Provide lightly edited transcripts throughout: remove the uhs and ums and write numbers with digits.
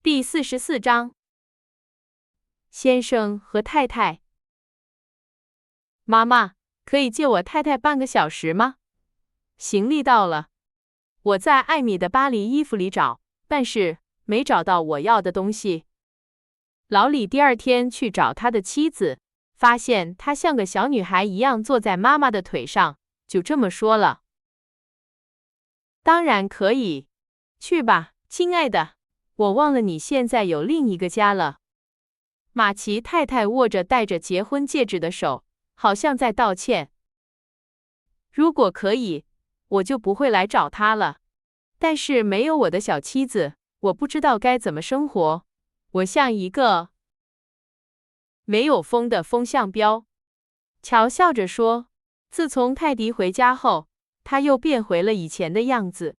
第44章，先生和太太。妈妈，可以借我太太半个小时吗？行李到了。我在艾米的巴黎衣服里找，但是没找到我要的东西。老李第二天去找他的妻子，发现她像个小女孩一样坐在妈妈的腿上，就这么说了：当然可以，去吧，亲爱的。我忘了你现在有另一个家了。马奇太太握着戴着结婚戒指的手，好像在道歉。如果可以，我就不会来找他了。但是没有我的小妻子，我不知道该怎么生活。我像一个没有风的风向标。乔笑着说，自从泰迪回家后，他又变回了以前的样子。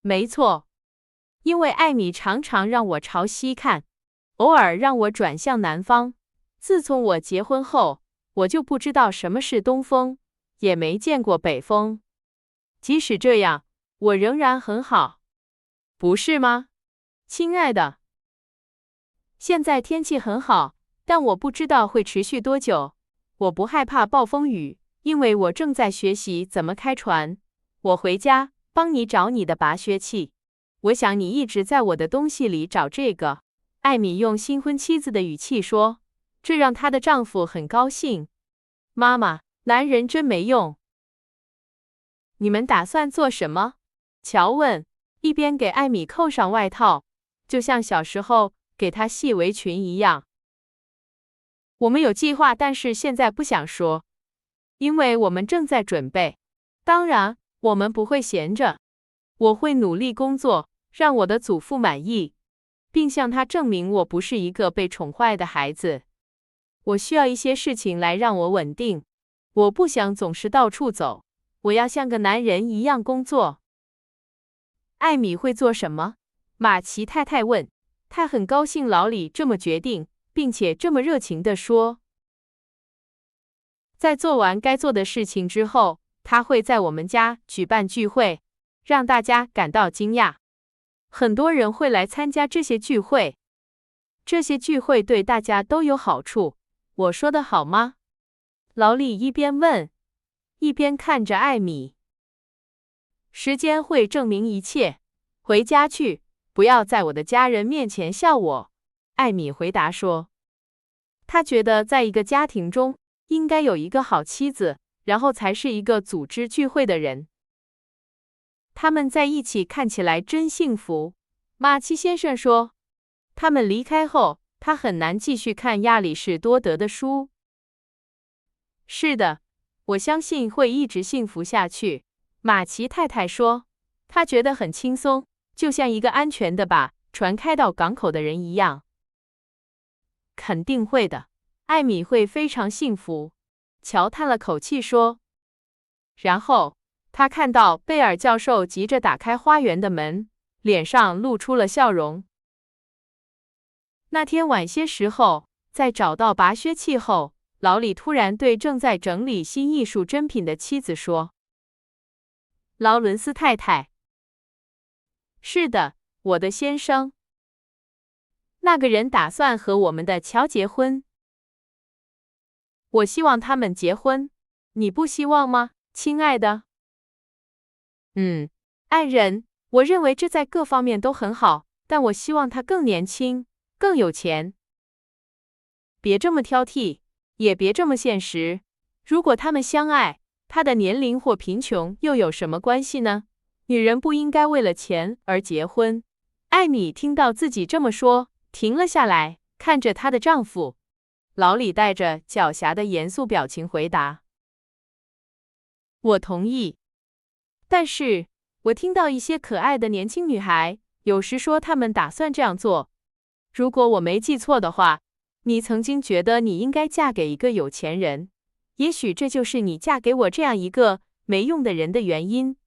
没错。因为艾米常常让我朝西看，偶尔让我转向南方。自从我结婚后，我就不知道什么是东风，也没见过北风。即使这样，我仍然很好，不是吗，亲爱的？现在天气很好，但我不知道会持续多久。我不害怕暴风雨，因为我正在学习怎么开船。我回家帮你找你的拔靴器。我想你一直在我的东西里找这个。艾米用新婚妻子的语气说，这让她的丈夫很高兴。妈妈，男人真没用。你们打算做什么？乔问，一边给艾米扣上外套，就像小时候给她系围裙一样。我们有计划，但是现在不想说，因为我们正在准备。当然，我们不会闲着。我会努力工作，让我的祖父满意，并向他证明我不是一个被宠坏的孩子。我需要一些事情来让我稳定。我不想总是到处走，我要像个男人一样工作。艾米会做什么？马奇太太问。她很高兴老李这么决定，并且这么热情地说。在做完该做的事情之后，她会在我们家举办聚会。让大家感到惊讶，很多人会来参加这些聚会。这些聚会对大家都有好处。我说的好吗？老李一边问，一边看着艾米。时间会证明一切。回家去，不要在我的家人面前笑我。艾米回答说。她觉得在一个家庭中，应该有一个好妻子，然后才是一个组织聚会的人。他们在一起看起来真幸福，马奇先生说。他们离开后，他很难继续看亚里士多德的书。是的，我相信会一直幸福下去，马奇太太说。她觉得很轻松，就像一个安全的把船开到港口的人一样。肯定会的，艾米会非常幸福。乔叹了口气说。然后他看到贝尔教授急着打开花园的门，脸上露出了笑容。那天晚些时候，在找到拔靴器后，老李突然对正在整理新艺术珍品的妻子说：劳伦斯太太。是的，我的先生。那个人打算和我们的乔结婚。我希望他们结婚，你不希望吗，亲爱的？爱人，我认为这在各方面都很好，但我希望他更年轻，更有钱。别这么挑剔，也别这么现实。如果他们相爱，他的年龄或贫穷又有什么关系呢？女人不应该为了钱而结婚。艾米听到自己这么说，停了下来，看着她的丈夫。老李带着狡黠的严肃表情回答：我同意。但是我听到一些可爱的年轻女孩，有时说她们打算这样做。如果我没记错的话，你曾经觉得你应该嫁给一个有钱人，也许这就是你嫁给我这样一个没用的人的原因。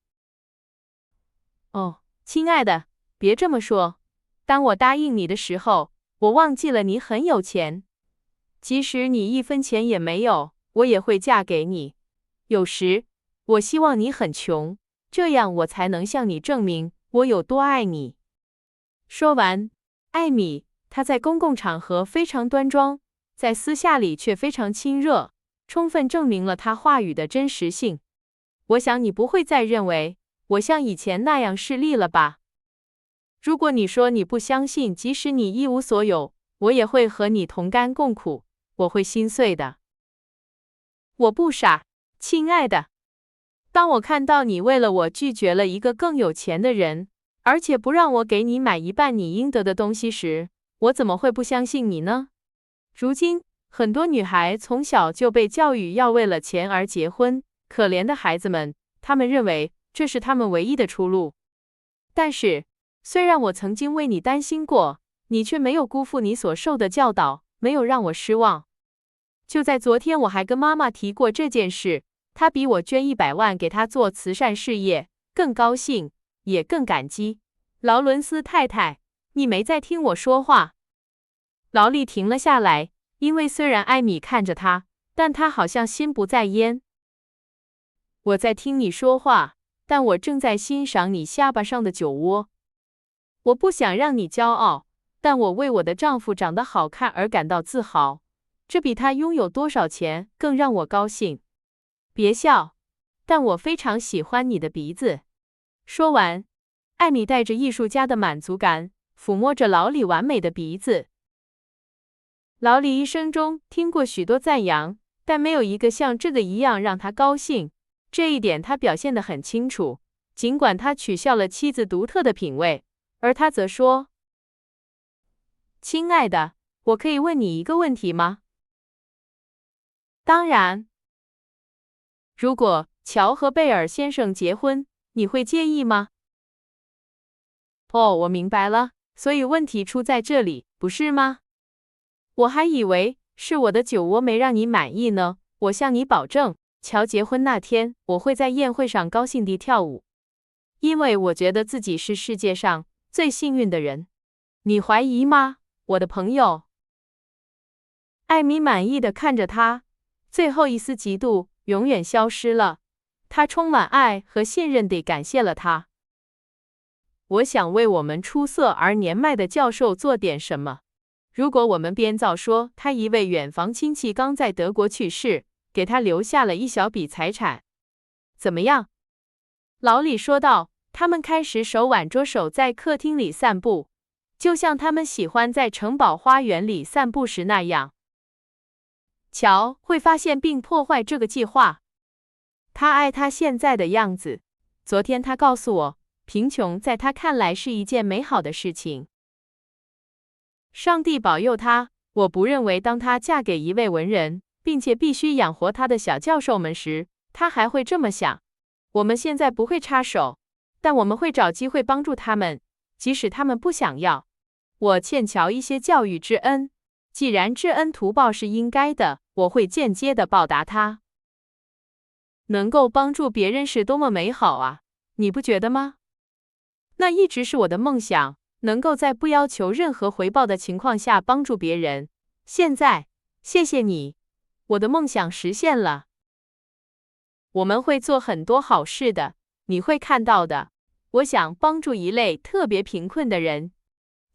哦，亲爱的，别这么说。当我答应你的时候，我忘记了你很有钱。即使你一分钱也没有，我也会嫁给你。有时，我希望你很穷。这样我才能向你证明我有多爱你。说完，艾米，她在公共场合非常端庄，在私下里却非常亲热，充分证明了她话语的真实性。我想你不会再认为我像以前那样势利了吧？如果你说你不相信，即使你一无所有，我也会和你同甘共苦，我会心碎的。我不傻，亲爱的。当我看到你为了我拒绝了一个更有钱的人，而且不让我给你买一半你应得的东西时，我怎么会不相信你呢？如今，很多女孩从小就被教育要为了钱而结婚，可怜的孩子们，他们认为这是他们唯一的出路。但是，虽然我曾经为你担心过，你却没有辜负你所受的教导，没有让我失望。就在昨天，我还跟妈妈提过这件事，她比我捐100万给她做慈善事业更高兴，也更感激。劳伦斯太太，你没在听我说话。劳利停了下来，因为虽然艾米看着他，但他好像心不在焉。我在听你说话，但我正在欣赏你下巴上的酒窝。我不想让你骄傲，但我为我的丈夫长得好看而感到自豪，这比他拥有多少钱更让我高兴。别笑，但我非常喜欢你的鼻子。说完，艾米带着艺术家的满足感，抚摸着劳里完美的鼻子。劳里一生中听过许多赞扬，但没有一个像这个一样让他高兴。这一点他表现得很清楚，尽管他取笑了妻子独特的品味，而他则说：“亲爱的，我可以问你一个问题吗？”当然。如果乔和贝尔先生结婚，你会介意吗？哦，我明白了，所以问题出在这里，不是吗？我还以为是我的酒窝没让你满意呢。我向你保证，乔结婚那天，我会在宴会上高兴地跳舞，因为我觉得自己是世界上最幸运的人。你怀疑吗，我的朋友？艾米满意地看着他，最后一丝嫉妒永远消失了。他充满爱和信任地感谢了他。我想为我们出色而年迈的教授做点什么。如果我们编造说他一位远房亲戚刚在德国去世，给他留下了一小笔财产，怎么样？老李说道。他们开始手挽着手在客厅里散步，就像他们喜欢在城堡花园里散步时那样。乔会发现并破坏这个计划。他爱他现在的样子。昨天他告诉我，贫穷在他看来是一件美好的事情。上帝保佑他。我不认为当她嫁给一位文人，并且必须养活他的小教授们时，他还会这么想。我们现在不会插手，但我们会找机会帮助他们，即使他们不想要。我欠乔一些教育之恩，既然知恩图报是应该的，我会间接地报答他。能够帮助别人是多么美好啊，你不觉得吗？那一直是我的梦想，能够在不要求任何回报的情况下帮助别人。现在，谢谢你，我的梦想实现了。我们会做很多好事的，你会看到的。我想帮助一类特别贫困的人，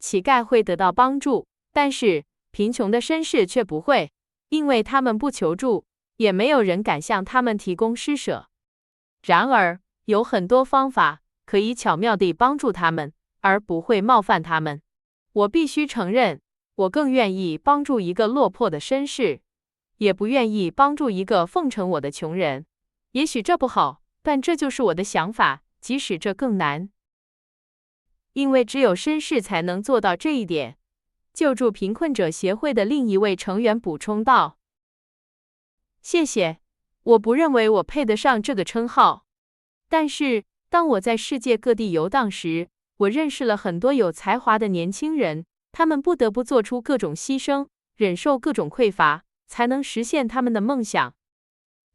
乞丐会得到帮助，但是贫穷的绅士却不会，因为他们不求助，也没有人敢向他们提供施舍。然而，有很多方法可以巧妙地帮助他们，而不会冒犯他们。我必须承认，我更愿意帮助一个落魄的绅士，也不愿意帮助一个奉承我的穷人。也许这不好，但这就是我的想法，即使这更难。因为只有绅士才能做到这一点。救助贫困者协会的另一位成员补充道：“谢谢，我不认为我配得上这个称号。但是，当我在世界各地游荡时，我认识了很多有才华的年轻人，他们不得不做出各种牺牲，忍受各种匮乏，才能实现他们的梦想。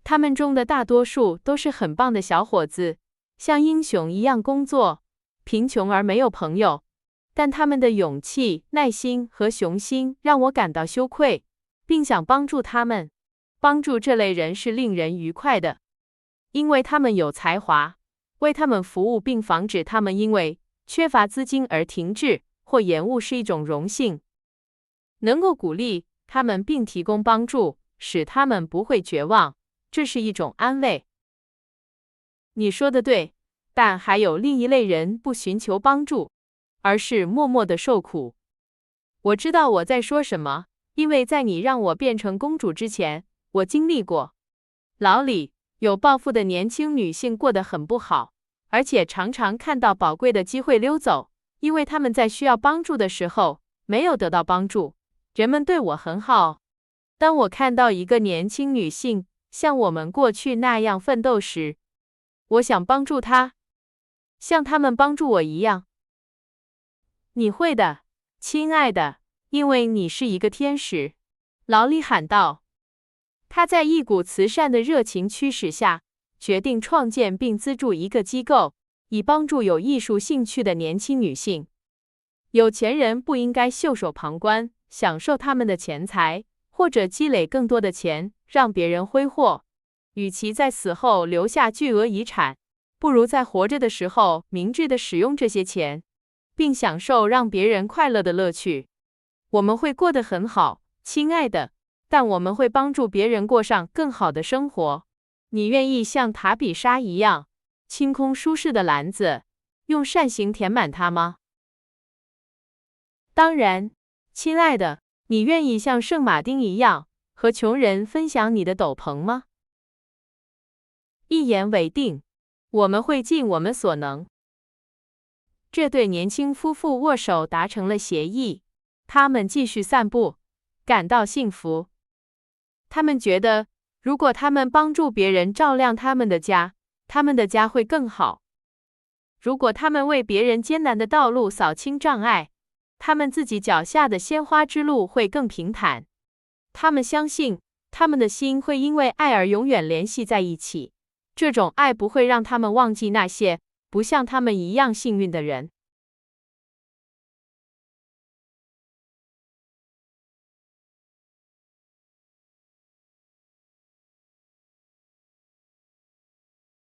他们中的大多数都是很棒的小伙子，像英雄一样工作，贫穷而没有朋友。但他们的勇气、耐心和雄心让我感到羞愧，并想帮助他们。帮助这类人是令人愉快的，因为他们有才华，为他们服务并防止他们因为缺乏资金而停滞或延误是一种荣幸。能够鼓励他们并提供帮助，使他们不会绝望，这是一种安慰。你说的对，但还有另一类人不寻求帮助，而是默默的受苦。我知道我在说什么，因为在你让我变成公主之前，我经历过。牢里有抱负的年轻女性过得很不好，而且常常看到宝贵的机会溜走，因为她们在需要帮助的时候没有得到帮助。人们对我很好，当我看到一个年轻女性像我们过去那样奋斗时，我想帮助她，像他们帮助我一样。你会的，亲爱的，因为你是一个天使。劳里喊道。他在一股慈善的热情驱使下，决定创建并资助一个机构，以帮助有艺术兴趣的年轻女性。有钱人不应该袖手旁观，享受他们的钱财，或者积累更多的钱让别人挥霍。与其在死后留下巨额遗产，不如在活着的时候明智地使用这些钱，并享受让别人快乐的乐趣。我们会过得很好，亲爱的，但我们会帮助别人过上更好的生活。你愿意像塔比莎一样，清空舒适的篮子，用善行填满它吗？当然，亲爱的，你愿意像圣马丁一样，和穷人分享你的斗篷吗？一言为定，我们会尽我们所能。这对年轻夫妇握手达成了协议，他们继续散步，感到幸福。他们觉得，如果他们帮助别人照亮他们的家，他们的家会更好。如果他们为别人艰难的道路扫清障碍，他们自己脚下的鲜花之路会更平坦。他们相信，他们的心会因为爱而永远联系在一起。这种爱不会让他们忘记那些不像他们一样幸运的人。